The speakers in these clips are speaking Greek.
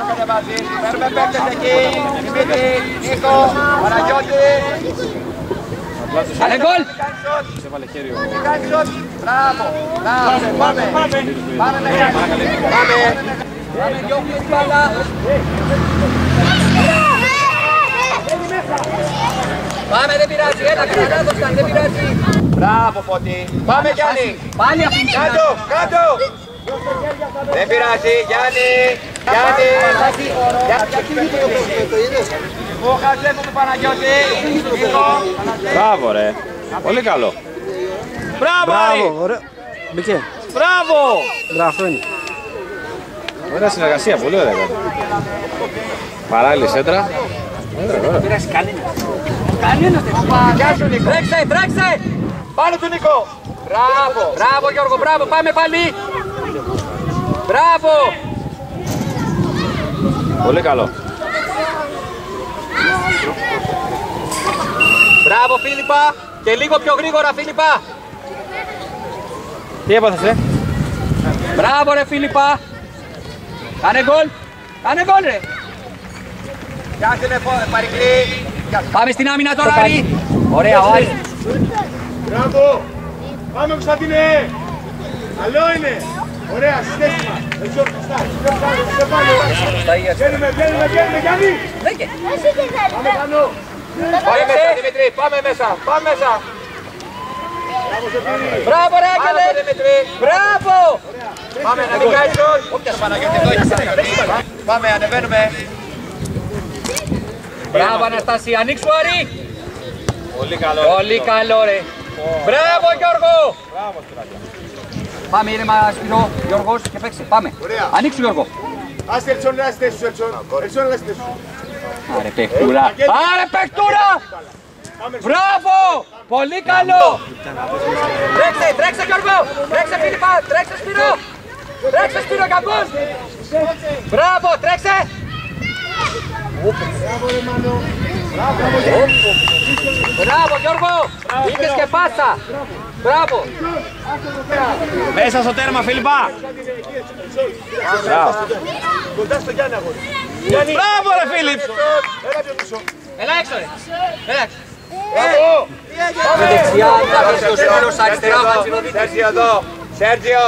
το κατεβάζεις. Παίρνουμε παίκτες εκεί. Δημήτρη, Νίκο, Παναγιώτη. Κάνε γκολ! Μπράβο, μπράβο, πάμε. Πάμε μεγάλη. Πάμε. Πάμε διώχνει την μπάλα. Πάμε, δεν πειράζει, έλα κρατάδωσταν, δεν πειράζει. Μπράβο Φώτη. Πάμε Γιάννη. Πάλι αφήνει. Κάτω, κάτω. Δεν πειράζει, Γιάννη. Γιάννη. Ο Χατζέφου του Παναγιώτη. Νίκο. Μπράβο ρε. Πολύ καλό. Μπράβο Άρη. Ωραία. Μπήκε. Μπράβο. Μπράβο, αυτό είναι. Ωραία συνεργασία, πολύ ωραία. Παράλληλη σέντρα. Πειράζει κανένας δεν πάει. Γεια σου Νίκο. Τρέξε, τρέξε. Πάνω του Νίκο. Μπράβο. Μπράβο Γιώργο, μπράβο, πάμε πάλι. Μπράβο. Πολύ καλό. Μπράβο Φίλιππα. Και λίγο πιο γρήγορα Φίλιππα. Τι έπαθες Μπράβο ρε Φίλιππα. Κάνε γκολ. Κάνε γκολ ρε. Γεια σου Παρικλή. Πάμε στην άμυνα τώρα Άρη. Ωραία ο Άρης. Μπράβο! Πάμε Κωνσταντίνε! Καλό είναι! Ωραία, συνέστημα! Έτσι όπως στάς, πιο πάνω! Βγαίνουμε, Γιάννη! Δέκε. Πάμε πάνω! Πάμε μέσα Δημήτρη, πάμε μέσα, πάμε μέσα. Μπράβο ρε Άγγελε. Μπράβο Δημήτρη. Μπράβο. Πάμε να μην κάτσουν. Όποιας Παναγιώτη εδώ έχεις. Πάμε, ανεβαίνουμε. Μπράβο Αναστασία, ανοίξου Άρη. Πολύ καλό. Πολύ καλό ρε. Μπράβο Γιώργο. Πάμε ήρεμα Σπυρό, Γιώργος και παίξε. Πάμε. Ανοίξου Γιώργο. Άστε Ελτσόν, έλα στη θέση σου, Ελτσόν, έλα στη θέση σου. Άρε παιχτούρα. Άρε παιχτούρα. Μπράβο. Πολύ καλό. Τρέξε, τρέξε Γιώργο. Τρέξε Φίλιππα, τρέξε Σπυρό. Τρέξε Σπύρο Καμπός. Μπράβο, τρέξε. Μπράβο Γιώργο. Είχες και πάσα. Μπράβο. Μέσα στο τέρμα Φίλιππα. Κοντά στο Γιάννη αγόρι. Μπράβο ρε Φίλιπ. Έλα πιο πίσω. Έλα έξω ρε. Έλα έξω. Μπράβο. Πάμε δεξιά, θα στο σύνολος αριστερά, Χατζηδονίκη. Σέργιο εδώ, Σέργιο.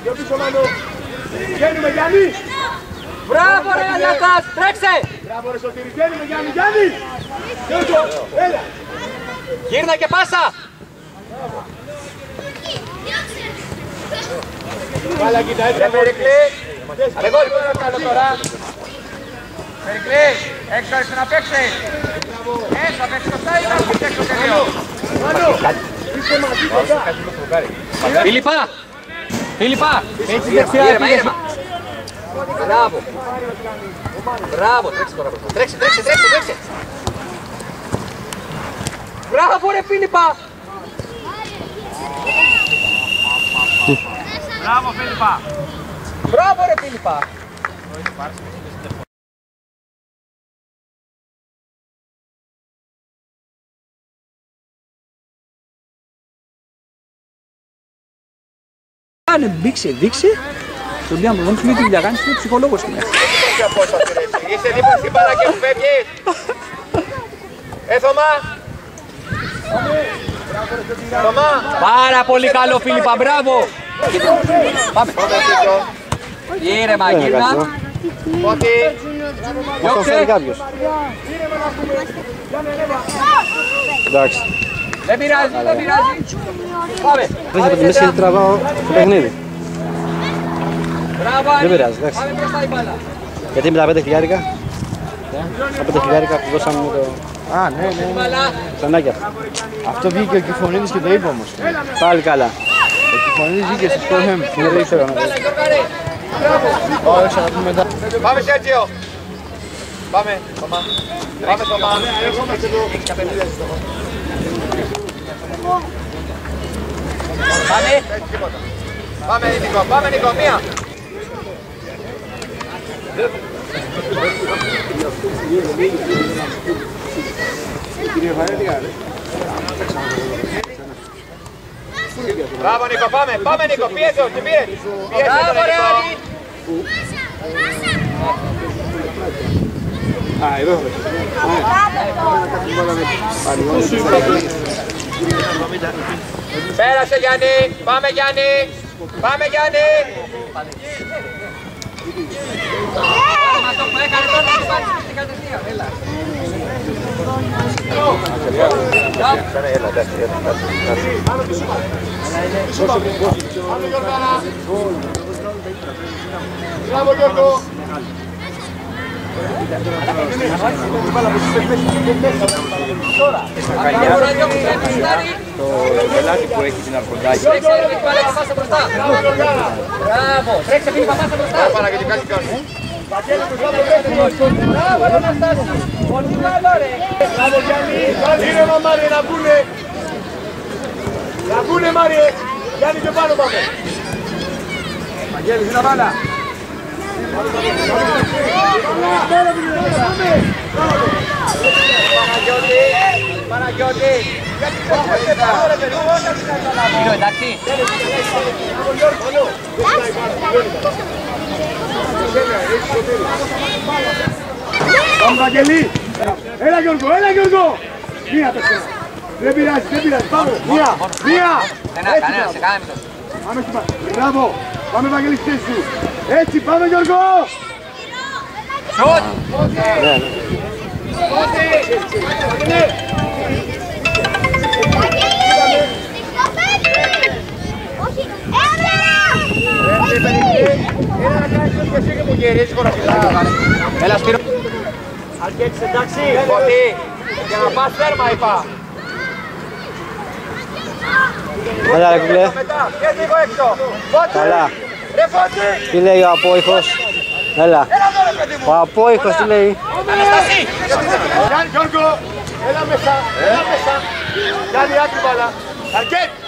Πιο πίσω Μάνο. Βγαίνουμε Γιάννη. Μπράβο ρε Ανιατάς, τρέξε. Μπράβο ρε Σωτήρη, βγαίνουμε Γιάννη, Γιάννη. Γιώργο, έλα. Γύρνα και πάσα. Βάλα κοίτα, έτσι. Περικλή. Εγώ λοιπόν να κάνω τώρα. Περικλή, έξω έρθει να παίξει. Έξω, παίξει το στάι, να παίξει έξω τελείω. Μάνο, είσαι μαζί κοντά. Φίλιππα. Φίλιππα. Έτσι δεξιά, ήρεμα. Μπράβο. Μπράβο, τρέξε τώρα. Τρέξε, τρέξε, τρέξε, τρέξε. Μπράβο ρε Φίλιππα. Μπράβο Φίλιππα. Μπράβο ρε Φίλιππα. Κάνε, δείξε. Στον διάμετρο, δεν σου λέει τι δουλειά κάνεις, είναι ψυχολόγος είναι. Είσαι δίπλα στην μπάλα και μου φεύγεις. Θωμά. Θωμά. Πάρα πολύ καλό Φίλιππα, μπράβο. Πάμε. Ήρεμα, γύρνα. Φώτη. Αυτό θέλει κάποιος. Εντάξει. Δεν πειράζει, δεν πειράζει. Πάμε. Δεν θα πετύχει γιατί τραβάω το παιχνίδι. Μπράβο, Δεν πειράζει, εντάξει. πάμε μπροστά η μπάλα. Γιατί με τα 5 χιλιάρικα. Τα 5 χιλιάρικα που δώσαμε το... Α, ναι. Μπάλα. Ξανάκια αυτά. Αυτό βγήκε ο Κιφωνίδης και το είπε όμως. Πάλι καλά. Ο Κιφωνίδης βγήκε στις Πορχέμ. Δεν ξέρω. Μπάλα, Γιώργαρε. Όχι, θα τα πούμε μετά. Πάμε Σέργιο. Πάμε, Θωμά. Πάμε Θωμά. Πάμε. Πάμε Νίκο, πάμε Νίκο, μία. Μπράβο Νίκο, πάμε Νίκο, πίεζε, τι πήρε. Μπράβο ρε Άρη. Α, εδώ. Πέρασε Γιάννη, πάμε Γιάννη, πάμε Γιάννη. Αυτό που έκανε τώρα να πάρει στην κατευθείαν, έλα. Μπράβο Γιώργο. Το γελάτι που έχει την αρκοντάκι. Μπράβο, τρέξε Φίλιππα, πάσα μπροστά. Μπράβο ρε Αναστάση, πολύ καλό ρε. Μπράβο Γιάννη. Ήρεμα Μάριε να βγουνε. Να βγουνε Μάριε. Γιάννη και πάνω πάμε. Βαγγέλης, είναι μπάλα. Παναγιώτη, γιατί δεν πάω ρε παιδί, όταν την καταλάβω. Εντάξει. Πάμε Βαγγελή. Έλα Γιώργο, έλα Γιώργο. Μία τεσσέρα. Δεν πειράζει, δεν πειράζει. Πάμε. Μία, μία. Κανένα, σε κανένα μισό. Πάμε στην πάση. Μπράβο. Πάμε Βαγγελή στη θέση σου. Έτσι, πάμε Γιώργο. Σουτ! Έλα να κάνεις το και εσύ και μου γυρίζεις κοραφιλά. Έλα Σπύρο. Αρκέτης εντάξει. Φωτή. Για να πας τέρμα είπα. Έλα ρε κουκλέ. Μετά. Και λίγο έξω. Φώτη. Καλά. Ρε Φώτη. Τι λέει ο απόϊχος. Έλα. Έλα εδώ ρε παιδί μου. Ο απόϊχος τι λέει. Αναστάση. Γιώργο. Έλα μέσα. Έλα μέσα. Γιάννη άκρη μπάλα. Αρκέτ.